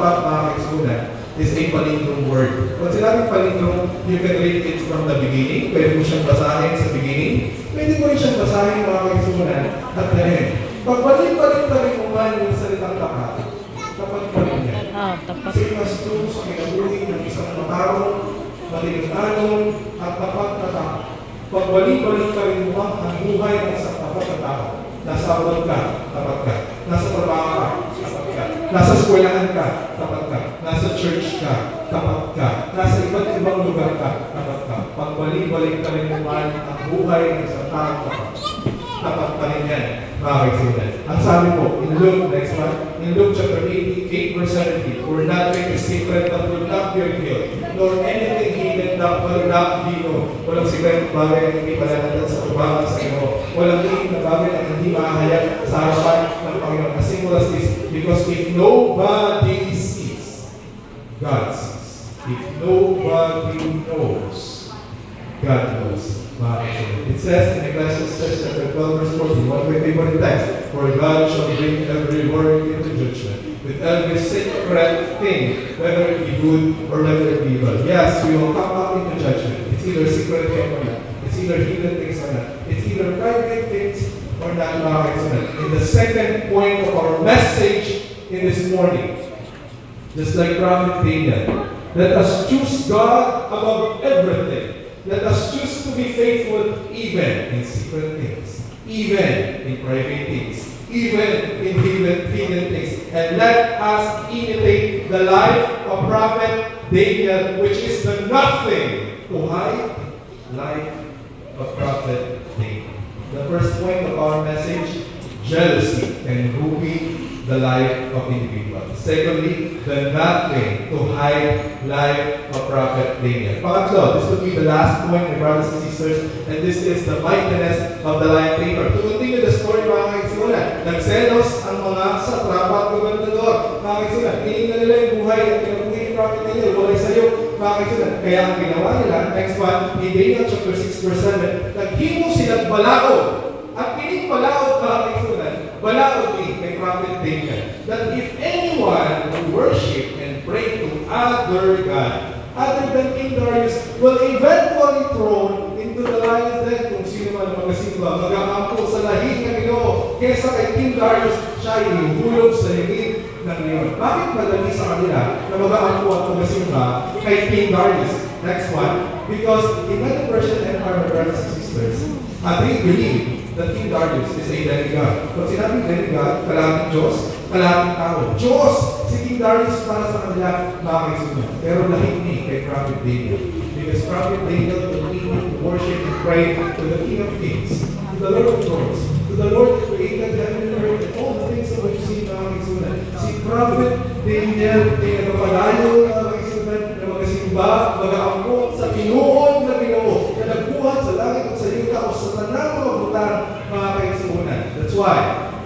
tapat mga kaisunan is a palindrong word. Kung sinabing palindrong, you can read it from the beginning. Pwede mo siyang basahin sa beginning. Pwede mo rin siyang basahin mga kaisunan at the end. Pagbalik-balik pa rin mo man yung salitang tapat. Tapat pa rin yan. Tapat. Same as true sa kinabuhi ng isang matarong, maligatanong, at tapat na tao. Pagbalik-balik pa rin mo ang buhay ng isang tapat na tao. Nasa abroad ka, tapat ka. Nasa trabaho ka, tapat ka. Nasa eskwelahan ka, tapat ka. Nasa church ka, tapat ka. Nasa iba't ibang lugar ka, tapat ka. Pagbalik-balik pa rin mo man ang buhay ng isang tao, tapat pa rin yan. Ang sabi po, in Luke, next one, in Luke chapter 8, verse 17, for nothing is secret that will not be revealed, nor anything hidden that will not be known. Walang secret bagay na hindi palalatan sa tubangan sa iyo. Walang liit na bagay na hindi mahahayag sa harapan ng Panginoon. As simple as this, because if nobody sees, God sees. If nobody knows, God knows. It says in Ecclesiastes chapter 12 verse 14, one of my favorite texts, for God shall bring every work into judgment, with every secret thing, whether it be good or whether it be evil. Yes, we will come up into judgment. It's either secret thing or not. It's either hidden things or not. It's either private things or not. In the second point of our message in this morning, just like Prophet Daniel, let us choose God above everything. Let us choose to be faithful even in secret things, even in private things, even in hidden things. And let us imitate the life of Prophet Daniel, which is the nothing to hide life of Prophet Daniel. The first point of our message, jealousy can ruin the life of individuals. Secondly, the nothing to hide life of Prophet Daniel. Pangatlo, this will be the last point, my brothers and sisters, and this is the mightiness of the lion tamer. To continue the story, mga kaisimulan, nagselos ang mga satrapa at gobernador. Mga kaisimulan, hiningnan nila yung buhay at kinabuhi ni Prophet Daniel. Walay sa'yo, mga kaisimulan. Kaya ang ginawa nila, next one, in Daniel chapter 6 verse 7, naghimo silang balaod. At piling balaod, mga kaisimulan, balaod ni kay Prophet Daniel, that if anyone who worship and pray to other God, other than King Darius, will eventually thrown into the lion's den. Kung sino man magasimba, mag-aampo sa lahing ng Ginoo, kesa kay King Darius, siya ihuhulog sa higit ng leon. Bakit madali sa kanila na mag-aampo at magasimba kay King Darius? Next one, because in the Persian Empire, my brothers and sisters, they believe that King Darius is a demigod. Pag sinabing demigod, kalaking Diyos, kalaking tao. Diyos! Si King Darius para sa kanila, makakisunan. Pero lahing ni kay Prophet Daniel. Because Prophet Daniel continued to worship and pray to the King of Kings, to the Lord of Lords, to the Lord who created heaven and earth, and all the things that we've seen, makakisunan. Si Prophet Daniel ay nagpapalayo, makakisunan, na magasimba, mag-aampo sa pinuon na Ginoo, na nagbuhat sa langit at sa yuta o sa tanang mga butang, mga kaisimunan. That's why,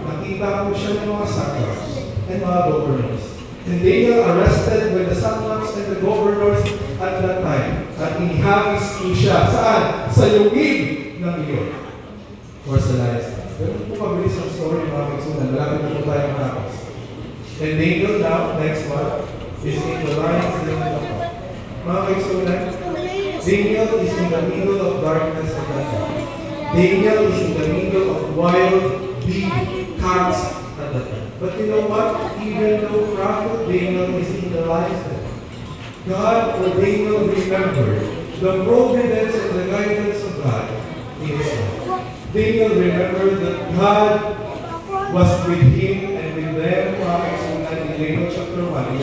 nakita ko siya ng mga satraps and mga governors. And Daniel arrested by the satraps and the governors at that time. At inihagis ko siya. Saan? Sa lugib ng iyon. Or sa lion's den. Ganun po kabilis ang story, mga kaisimunan. Malapit na po tayo matapos. And Daniel now, next one, is in the lion's den. Mga kaisunan, Daniel is in the middle of darkness at that time. Daniel is in the middle of wild, big cats at that time. But you know what? Even though Prophet Daniel is in the lion's den, God or Daniel remembered the providence and the guidance of God in his life. Daniel remembered that God was with him and with them, in Daniel chapter 1,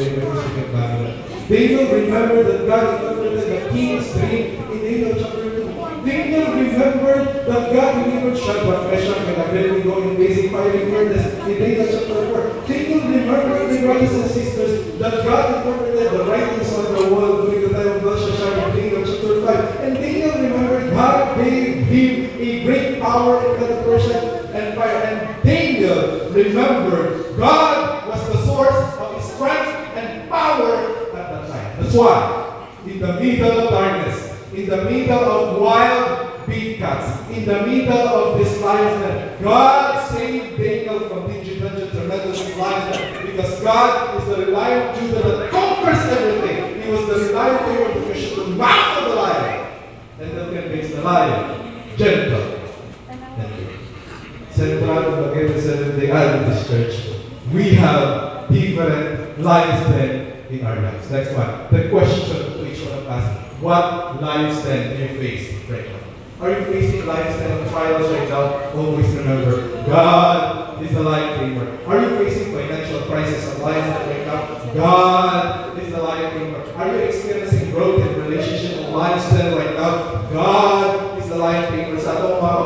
Daniel remembered that God interpreted the king's dream in Daniel chapter 2. Daniel remembered that God delivered Shadrach, Meshach, and Abednego in blazing fiery furnace in Daniel chapter 4. Daniel remembered, my brothers and sisters, that God interpreted the writings on the wall during the time of Belshazzar in Daniel chapter 5. And Daniel remembered God gave him a great power in the Persian Empire. And Daniel remembered God was the source of his strength and power. That's why, in the middle of darkness, in the middle of wild big cats, in the middle of this lion's den, God saved Daniel from the tremendous lion's den, because God is the Lion of Judah that conquers everything. He was the Lion of Judah because she the mouth of the lion. And that can makes the lion gentle. Central to the Seventh-day Adventist Church, we have different lions then in our lives. Next one. The question to each one of us: what lions then do you face right now? Are you facing lions and trials right now? Always remember, God is the lion tamer. Are you facing financial crisis and lions right now? God is the lion tamer. Are you experiencing growth in relationship and lions then right now? God is the lion tamer. Sa atong mga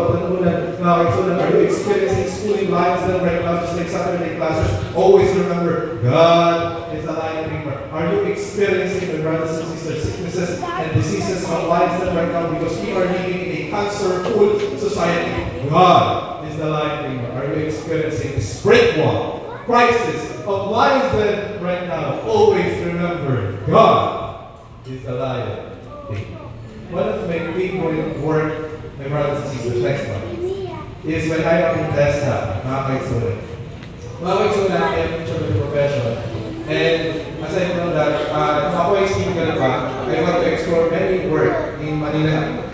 kapatunan, are you experiencing schooling lions then right now? Just like Saturday classes, always remember, God is the lion tamer. Are you experiencing the brothers and sisters sicknesses and diseases of lions then right now? Because we are living in a cancer-full society. God is the lion tamer. Are you experiencing spiritual crisis of lions then right now? Always remember, God is the lion tamer. One of my favorite work, my brothers and sisters, next one, is when I am in TESDA, mga kaitsunan. Mga kaitsunan, I am teacher by profession. And aside from that, kung ako ay single pa, I want to explore many work in Manila.